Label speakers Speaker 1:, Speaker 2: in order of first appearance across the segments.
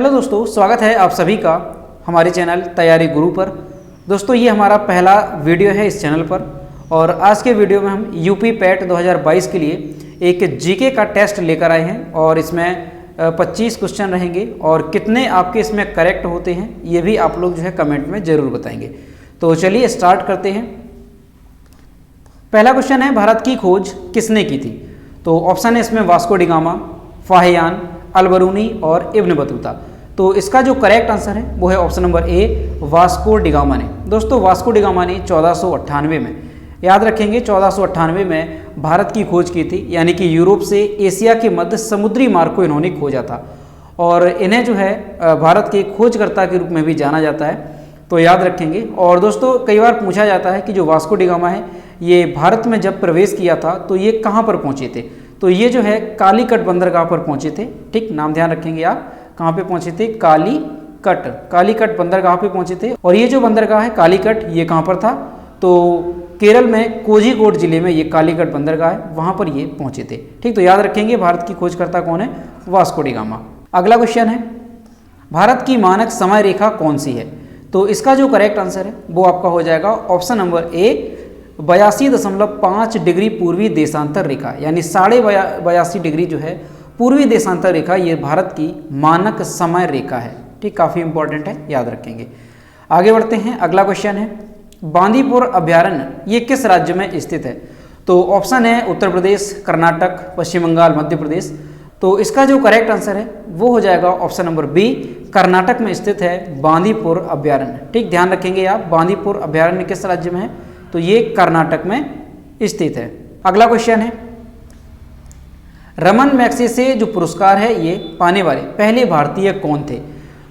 Speaker 1: Hello दोस्तों, स्वागत है आप सभी का हमारे चैनल तैयारी गुरु पर। दोस्तों ये हमारा पहला वीडियो है इस चैनल पर और आज के वीडियो में हम यूपी पैट 2022 के लिए एक जीके का टेस्ट लेकर आए हैं और इसमें 25 क्वेश्चन रहेंगे और कितने आपके इसमें करेक्ट होते हैं ये भी आप लोग जो है कमेंट में ज़रूर बताएंगे। तो चलिए स्टार्ट करते हैं। पहला क्वेश्चन है, भारत की खोज किसने की थी? तो ऑप्शन है इसमें Vasco D gamma, Fahien, Al-Biruni और इब्न बतूता। तो इसका जो करेक्ट आंसर है वो है option number A, Vasco D gamma ने। दोस्तों वास्को डी गामा ने 1498 में, याद रखेंगे 1498 में भारत की खोज की थी, यानी कि यूरोप से एशिया के मध्य समुद्री मार्ग को इन्होंने खोजा था और इन्हें जो है भारत के खोजकर्ता के रूप में भी जाना जाता है, तो याद रखेंगे। और दोस्तों कई बार पूछा जाता है कि जो वास्को डी गामा है ये भारत में जब प्रवेश किया था तो ये कहाँ पर पहुँचे थे? तो ये जो है कालीकट बंदरगाह पर पहुँचे थे। ठीक, नाम ध्यान रखेंगे आप, कहाँ पे पहुँचे थे? कालीकट बंदरगाह पे पहुँचे थे। और ये जो बंदरगाह है कालीकट, ये कहाँ पर था? तो केरल में कोझिकोड जिले में ये कालीकट बंदरगाह है, वहाँ पर ये पहुँचे थे। ठीक, तो याद रखेंगे भारत की खोजकर्ता कौन है? Vasco D gamma. अगला क्वेश्चन है, भारत की मानक समय रेखा कौन सी है? तो इसका जो करेक्ट आंसर है वो आपका हो जाएगा ऑप्शन नंबर ए, 82.5 डिग्री पूर्वी देशांतर रेखा, यानी 82.5 डिग्री जो है पूर्वी देशांतर रेखा, ये भारत की मानक समय रेखा है। ठीक, काफ़ी इंपॉर्टेंट है, याद रखेंगे। आगे बढ़ते हैं। अगला क्वेश्चन है, बांदीपुर अभ्यारण्य ये किस राज्य में स्थित है? तो ऑप्शन है उत्तर प्रदेश, कर्नाटक, पश्चिम बंगाल, मध्य प्रदेश। तो इसका जो करेक्ट आंसर है वो हो जाएगा ऑप्शन नंबर बी, कर्नाटक में स्थित है बांदीपुर अभ्यारण्य। ठीक, ध्यान रखेंगे आप, बांदीपुर अभ्यारण्य किस राज्य में है? तो ये कर्नाटक में स्थित है। अगला क्वेश्चन है, रमन मैग्सेसे जो पुरस्कार है ये पाने वाले पहले भारतीय कौन थे?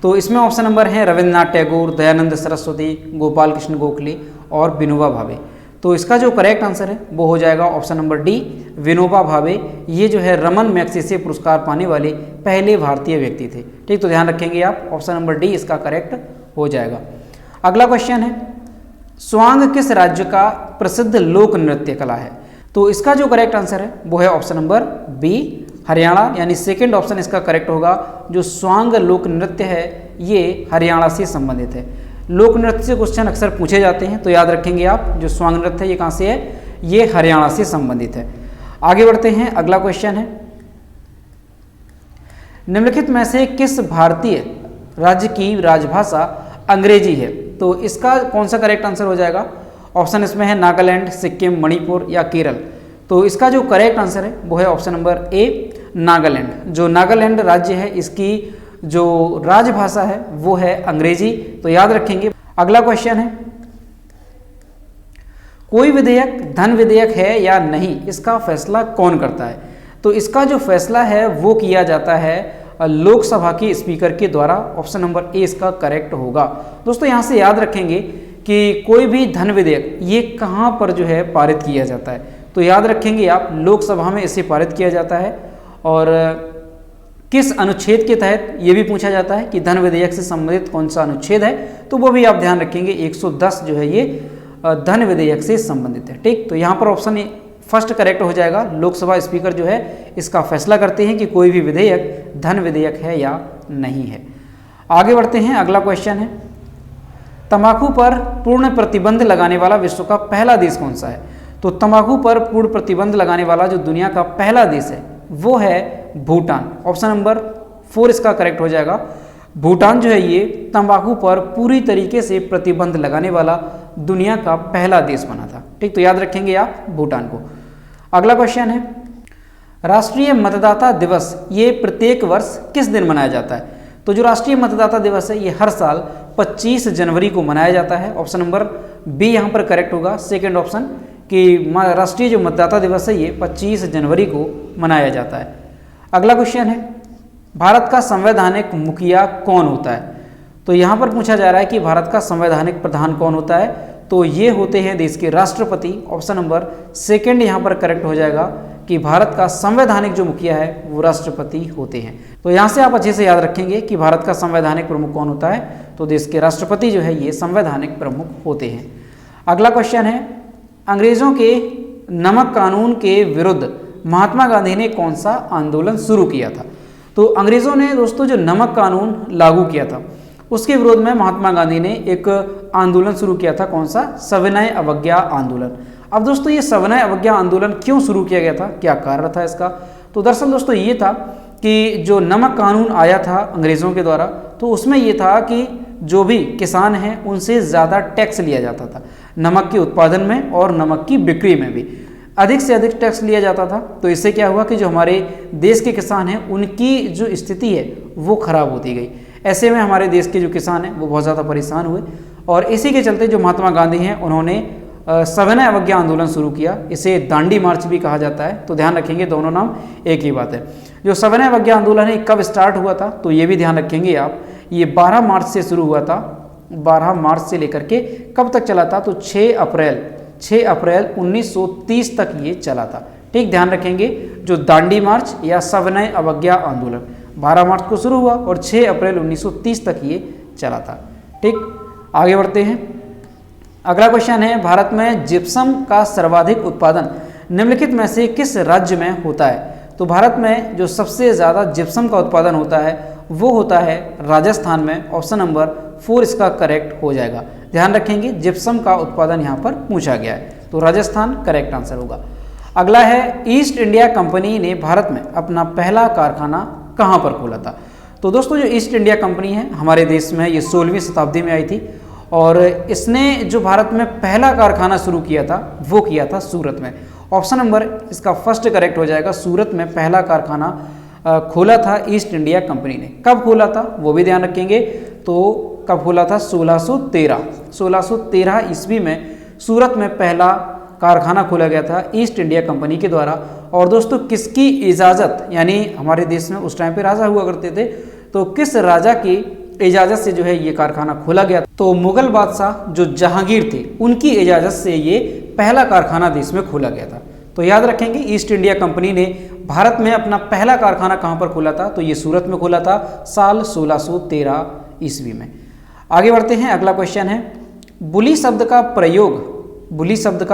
Speaker 1: तो इसमें ऑप्शन नंबर है रविन्द्रनाथ टैगोर, दयानंद सरस्वती, गोपाल कृष्ण गोखले और विनोबा भावे। तो इसका जो करेक्ट आंसर है वो हो जाएगा option number D, Vinoba Bhave. ये जो है रमन मैग्सेसे पुरस्कार पाने वाले पहले भारतीय व्यक्ति थे। ठीक, तो ध्यान रखेंगे आप, ऑप्शन नंबर डी इसका करेक्ट हो जाएगा। अगला क्वेश्चन है, स्वांग किस राज्य का प्रसिद्ध लोक नृत्य कला है? तो इसका जो करेक्ट आंसर है वो है ऑप्शन नंबर बी, हरियाणा, यानी सेकंड ऑप्शन इसका करेक्ट होगा। जो स्वांग लोक नृत्य है ये हरियाणा से संबंधित है। लोक नृत्य से क्वेश्चन अक्सर पूछे जाते हैं, तो याद रखेंगे आप, जो स्वांग नृत्य है ये कहाँ से है? ये हरियाणा से संबंधित है। आगे बढ़ते हैं। अगला क्वेश्चन है, निम्नलिखित में से किस भारतीय राज्य की राजभाषा अंग्रेजी है? तो इसका कौन सा करेक्ट आंसर हो जाएगा? ऑप्शन इसमें है नागालैंड, सिक्किम, मणिपुर या केरल। तो इसका जो करेक्ट आंसर है वो है ऑप्शन नंबर ए, नागालैंड। जो नागालैंड राज्य है इसकी जो राजभाषा है वो है अंग्रेजी, तो याद रखेंगे। अगला क्वेश्चन है, कोई विधेयक धन विधेयक है या नहीं, इसका फैसला कौन करता है? तो इसका जो फैसला है वो किया जाता है लोकसभा के स्पीकर के द्वारा। ऑप्शन नंबर ए इसका करेक्ट होगा। दोस्तों यहाँ से याद रखेंगे कि कोई भी धन विधेयक ये कहाँ पर जो है पारित किया जाता है? तो याद रखेंगे आप, लोकसभा में इसे पारित किया जाता है। और किस अनुच्छेद के तहत ये भी पूछा जाता है कि धन विधेयक से संबंधित कौन सा अनुच्छेद है, तो वो भी आप ध्यान रखेंगे। 110 जो है ये धन विधेयक से संबंधित है। ठीक, तो यहाँ पर ऑप्शन फर्स्ट करेक्ट हो जाएगा। लोकसभा स्पीकर जो है इसका फैसला करते हैं कि कोई भी विधेयक धन विधेयक है या नहीं है। आगे बढ़ते हैं। अगला क्वेश्चन है, तंबाकू पर पूर्ण प्रतिबंध लगाने वाला विश्व का पहला देश कौन सा है? तो तंबाकू पर पूर्ण प्रतिबंध लगाने वाला जो दुनिया का पहला देश है वो है भूटान। ऑप्शन नंबर 4 इसका करेक्ट हो जाएगा। भूटान जो है ये तंबाकू पर पूरी तरीके से प्रतिबंध लगाने वाला दुनिया का पहला देश बना था। ठीक, तो याद रखेंगे आप भूटान को। अगला क्वेश्चन है, राष्ट्रीय मतदाता दिवस ये प्रत्येक वर्ष किस दिन मनाया जाता है? तो जो राष्ट्रीय मतदाता दिवस है ये हर साल 25 जनवरी को मनाया जाता है। ऑप्शन नंबर बी यहाँ पर करेक्ट होगा, सेकेंड ऑप्शन, कि राष्ट्रीय जो मतदाता दिवस है ये 25 जनवरी को मनाया जाता है। अगला क्वेश्चन है, भारत का संवैधानिक मुखिया कौन होता है? तो यहाँ पर पूछा जा रहा है कि भारत का संवैधानिक प्रधान कौन होता है? तो ये होते हैं देश के राष्ट्रपति। ऑप्शन नंबर सेकंड यहाँ पर करेक्ट हो जाएगा कि भारत का संवैधानिक जो मुखिया है वो राष्ट्रपति होते हैं। तो यहाँ से आप अच्छे से याद रखेंगे कि भारत का संवैधानिक प्रमुख कौन होता है? तो देश के राष्ट्रपति जो है ये संवैधानिक प्रमुख होते हैं। अगला क्वेश्चन है, अंग्रेजों के नमक कानून के विरुद्ध महात्मा गांधी ने कौन सा आंदोलन शुरू किया था? तो अंग्रेज़ों ने दोस्तों जो नमक कानून लागू किया था उसके विरोध में महात्मा गांधी ने एक आंदोलन शुरू किया था। कौन सा? सविनय अवज्ञा आंदोलन। अब दोस्तों ये सविनय अवज्ञा आंदोलन क्यों शुरू किया गया था, क्या कारण था इसका? तो दरअसल दोस्तों ये था कि जो नमक कानून आया था अंग्रेज़ों के द्वारा, तो उसमें ये था कि जो भी किसान हैं उनसे ज़्यादा टैक्स लिया जाता था, नमक के उत्पादन में और नमक की बिक्री में भी अधिक से अधिक टैक्स लिया जाता था। तो इससे क्या हुआ कि जो हमारे देश के किसान हैं उनकी जो स्थिति है वो खराब होती गई। ऐसे में हमारे देश के जो किसान हैं वो बहुत ज़्यादा परेशान हुए और इसी के चलते जो महात्मा गांधी हैं उन्होंने सविनय अवज्ञा आंदोलन शुरू किया। इसे दांडी मार्च भी कहा जाता है। तो ध्यान रखेंगे दोनों नाम एक ही बात है। जो सविनय अवज्ञा आंदोलन है कब स्टार्ट हुआ था, तो ये भी ध्यान रखेंगे आप, ये 12 मार्च से शुरू हुआ था। 12 मार्च से लेकर के कब तक चला था, तो 6 अप्रैल 1930 तक ये चला था। ठीक, ध्यान रखेंगे जो दांडी मार्च या सविनय अवज्ञा आंदोलन 12 मार्च को शुरू हुआ और 6 अप्रैल 1930 तक ये चला था। ठीक, आगे बढ़ते हैं। अगला क्वेश्चन है, भारत में जिप्सम का सर्वाधिक उत्पादन निम्नलिखित में से किस राज्य में होता है? तो भारत में जो सबसे ज़्यादा जिप्सम का उत्पादन होता है वो होता है राजस्थान में। ऑप्शन नंबर 4 इसका करेक्ट हो जाएगा। ध्यान रखेंगे जिप्सम का उत्पादन यहाँ पर पूछा गया है, तो राजस्थान करेक्ट आंसर होगा। अगला है, ईस्ट इंडिया कंपनी ने भारत में अपना पहला कारखाना कहाँ पर खोला था? तो दोस्तों जो ईस्ट इंडिया कंपनी है हमारे देश में ये 16वीं शताब्दी में आई थी और इसने जो भारत में पहला कारखाना शुरू किया था वो किया था सूरत में। ऑप्शन नंबर इसका फर्स्ट करेक्ट हो जाएगा। सूरत में पहला कारखाना खोला था ईस्ट इंडिया कंपनी ने। कब खोला था वो भी ध्यान रखेंगे। तो कब खोला था? 1613 ईस्वी में सूरत में पहला कारखाना खोला गया था ईस्ट इंडिया कंपनी के द्वारा। और दोस्तों किसकी इजाज़त, यानी हमारे देश में उस टाइम पे राजा हुआ करते थे, तो किस राजा की इजाज़त से जो है ये कारखाना खोला गया? तो मुगल बादशाह जो जहांगीर थे उनकी इजाज़त से ये पहला कारखाना देश में खोला गया था। तो याद रखेंगे ईस्ट इंडिया कंपनी ने भारत में अपना पहला कारखाना कहाँ पर खोला था? तो ये सूरत में खोला था साल 1613 ईस्वी में। आगे बढ़ते हैं। अगला क्वेश्चन है, बुली शब्द का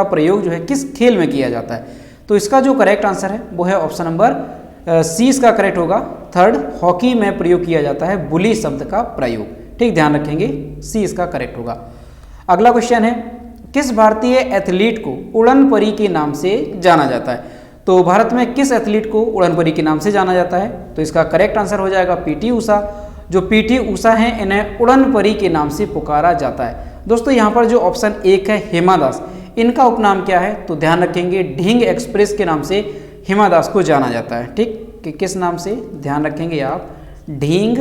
Speaker 1: प्रयोग जो है किस खेल में किया जाता है? तो इसका जो करेक्ट आंसर है वो है ऑप्शन नंबर सी इसका करेक्ट होगा। थर्ड, हॉकी में प्रयोग किया जाता है बुली शब्द का प्रयोग। ठीक, ध्यान रखेंगे सी इसका करेक्ट होगा। अगला क्वेश्चन है, किस भारतीय एथलीट को उड़न परी के नाम से जाना जाता है? तो भारत में किस एथलीट को उड़न परी के नाम से जाना जाता है? तो इसका करेक्ट आंसर हो जाएगा पीटी ऊषा। जो पीटी ऊषा हैं इन्हें उड़न परी के नाम से पुकारा जाता है। दोस्तों यहाँ पर जो ऑप्शन 1 है हिमा दास, इनका उपनाम क्या है? तो ध्यान रखेंगे ढींग एक्सप्रेस के नाम से हिमा दास को जाना जाता है। ठीक, कि किस नाम से? ध्यान रखेंगे आप, ढींग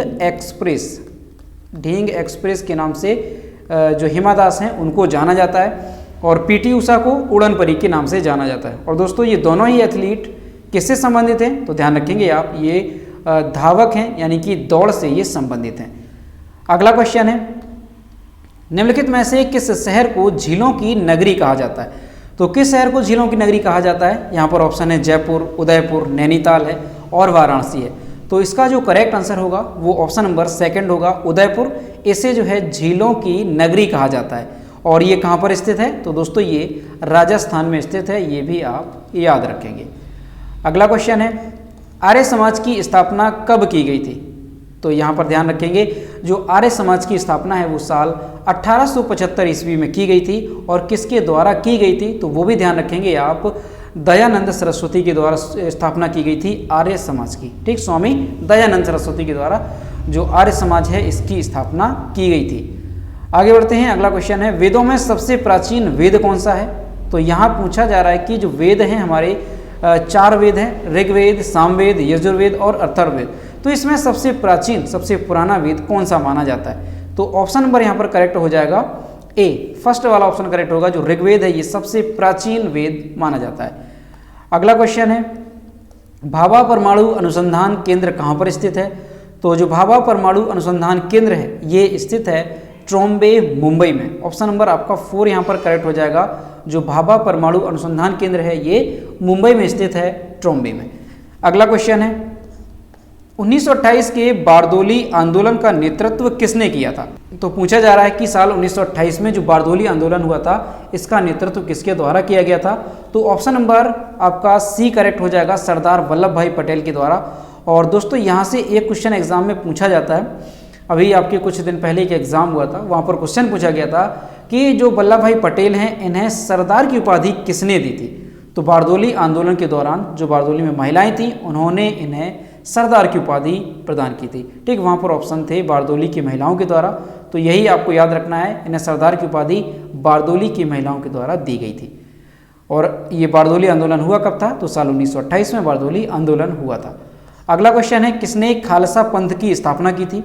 Speaker 1: एक्सप्रेस के नाम से जो हिमा दास हैं उनको जाना जाता है और पीटी ऊषा को उड़न परी के नाम से जाना जाता है। और दोस्तों ये दोनों ही एथलीट किससे संबंधित हैं? तो ध्यान रखेंगे आप, ये धावक हैं, यानी कि दौड़ से ये संबंधित हैं। अगला क्वेश्चन है, निम्नलिखित में से किस शहर को झीलों की नगरी कहा जाता है? तो किस शहर को झीलों की नगरी कहा जाता है? यहाँ पर ऑप्शन है जयपुर, उदयपुर, नैनीताल है और वाराणसी है। तो इसका जो करेक्ट आंसर होगा वो ऑप्शन नंबर 2 होगा, उदयपुर। इसे जो है झीलों की नगरी कहा जाता है और ये कहाँ पर स्थित है? तो दोस्तों ये राजस्थान में स्थित है, ये भी आप याद रखेंगे। अगला क्वेश्चन है, आर्य समाज की स्थापना कब की गई थी? तो यहाँ पर ध्यान रखेंगे जो आर्य समाज की स्थापना है वो साल 1875 ईस्वी में की गई थी और किसके द्वारा की गई थी? तो वो भी ध्यान रखेंगे आप, दयानंद सरस्वती के द्वारा स्थापना की गई थी आर्य समाज की। ठीक, स्वामी दयानंद सरस्वती के द्वारा जो आर्य समाज है इसकी स्थापना की गई थी। आगे बढ़ते हैं। अगला क्वेश्चन है, वेदों में सबसे प्राचीन वेद कौन सा है? तो यहाँ पूछा जा रहा है कि जो वेद हैं हमारे 4 वेद हैं, ऋग्वेद, सामवेद, यजुर्वेद और अथर्ववेद। तो इसमें सबसे प्राचीन, सबसे पुराना वेद कौन सा माना जाता है? तो ऑप्शन नंबर यहाँ पर करेक्ट हो जाएगा ए, फर्स्ट वाला ऑप्शन करेक्ट होगा। जो ऋग्वेद है ये सबसे प्राचीन वेद माना जाता है। अगला क्वेश्चन है, भाभा परमाणु अनुसंधान केंद्र कहाँ पर स्थित है? तो जो भाभा परमाणु अनुसंधान केंद्र है ये स्थित है ट्रोम्बे, मुंबई में। ऑप्शन नंबर आपका 4 यहाँ पर करेक्ट हो जाएगा। जो भाभा परमाणु अनुसंधान केंद्र है ये मुंबई में स्थित है, ट्रोम्बे में। अगला क्वेश्चन है, 1928 के बारदोली आंदोलन का नेतृत्व किसने किया था? तो पूछा जा रहा है कि साल 1928 में जो बारदोली आंदोलन हुआ था इसका नेतृत्व किसके द्वारा किया गया था? तो ऑप्शन नंबर आपका सी करेक्ट हो जाएगा, सरदार वल्लभ भाई पटेल के द्वारा। और दोस्तों यहाँ से एक क्वेश्चन एग्जाम में पूछा जाता है, अभी आपके कुछ दिन पहले एक एग्जाम हुआ था, वहाँ पर क्वेश्चन पूछा गया था कि जो वल्लभ भाई पटेल हैं इन्हें सरदार की उपाधि किसने दी थी। तो बारदोली आंदोलन के दौरान जो बारदोली में महिलाएं थीं उन्होंने इन्हें सरदार की उपाधि प्रदान की थी। ठीक, वहाँ पर ऑप्शन थे बारदोली की महिलाओं के द्वारा, तो यही आपको याद रखना है, इन्हें सरदार की उपाधि बारदोली की महिलाओं के द्वारा दी गई थी। और ये बारदोली आंदोलन हुआ कब था, तो साल 1928 में बारदोली आंदोलन हुआ था। अगला क्वेश्चन है किसने खालसा पंथ की स्थापना की थी।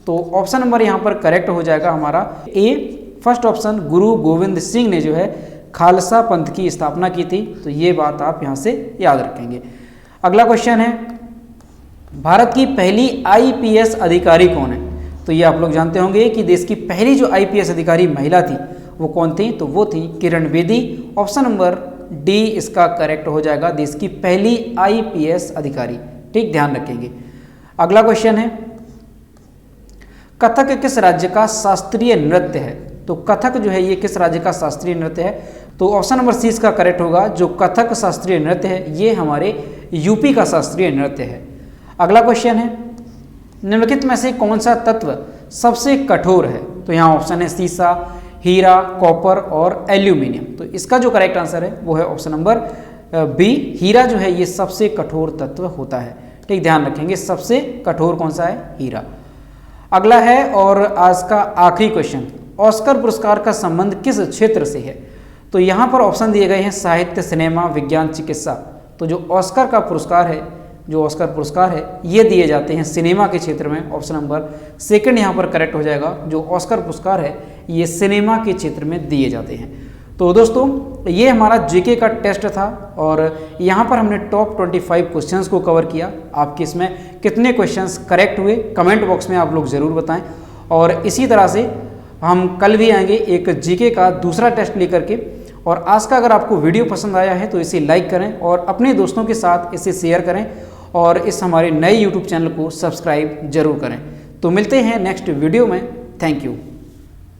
Speaker 1: तो ऑप्शन नंबर यहाँ पर करेक्ट हो जाएगा हमारा ए, फर्स्ट ऑप्शन, गुरु गोविंद सिंह ने जो है खालसा पंथ की स्थापना की थी। तो ये बात आप यहाँ से याद रखेंगे। अगला क्वेश्चन है भारत की पहली आईपीएस अधिकारी कौन है। तो ये आप लोग जानते होंगे कि देश की पहली जो आईपीएस अधिकारी महिला थी वो कौन थी, तो वो थी Kiran Bedi. Option number D इसका करेक्ट हो जाएगा, देश की पहली आईपीएस अधिकारी। ठीक, ध्यान रखेंगे। अगला क्वेश्चन है कथक किस राज्य का शास्त्रीय नृत्य है। तो कथक जो है ये किस राज्य का शास्त्रीय नृत्य है, तो ऑप्शन नंबर सी इसका करेक्ट होगा। जो कथक शास्त्रीय नृत्य है ये हमारे यूपी का शास्त्रीय नृत्य है। अगला क्वेश्चन है निम्नलिखित में से कौन सा तत्व सबसे कठोर है। तो यहाँ ऑप्शन है सीसा, हीरा, कॉपर और एल्यूमिनियम। तो इसका जो करेक्ट आंसर है वो है ऑप्शन नंबर बी, हीरा जो है ये सबसे कठोर तत्व होता है। ठीक, ध्यान रखेंगे, सबसे कठोर कौन सा है, हीरा। अगला है और आज का आखिरी क्वेश्चन, ऑस्कर पुरस्कार का संबंध किस क्षेत्र से है। तो यहाँ पर ऑप्शन दिए गए हैं साहित्य, सिनेमा, विज्ञान, चिकित्सा। तो जो ऑस्कर का पुरस्कार है, जो ऑस्कर पुरस्कार है ये दिए जाते हैं सिनेमा के क्षेत्र में। ऑप्शन नंबर सेकंड यहाँ पर करेक्ट हो जाएगा, जो ऑस्कर पुरस्कार है ये सिनेमा के क्षेत्र में दिए जाते हैं। तो दोस्तों ये हमारा जीके का टेस्ट था और यहाँ पर हमने टॉप 25 क्वेश्चंस को कवर किया। आपके इसमें कितने क्वेश्चंस करेक्ट हुए कमेंट बॉक्स में आप लोग ज़रूर बताएं। और इसी तरह से हम कल भी आएंगे एक जीके का दूसरा टेस्ट लेकर के। और आज का अगर आपको वीडियो पसंद आया है तो इसे लाइक करें और अपने दोस्तों के साथ इसे शेयर करें और इस हमारे नए यूट्यूब चैनल को सब्सक्राइब जरूर करें। तो मिलते हैं नेक्स्ट वीडियो में। Thank you.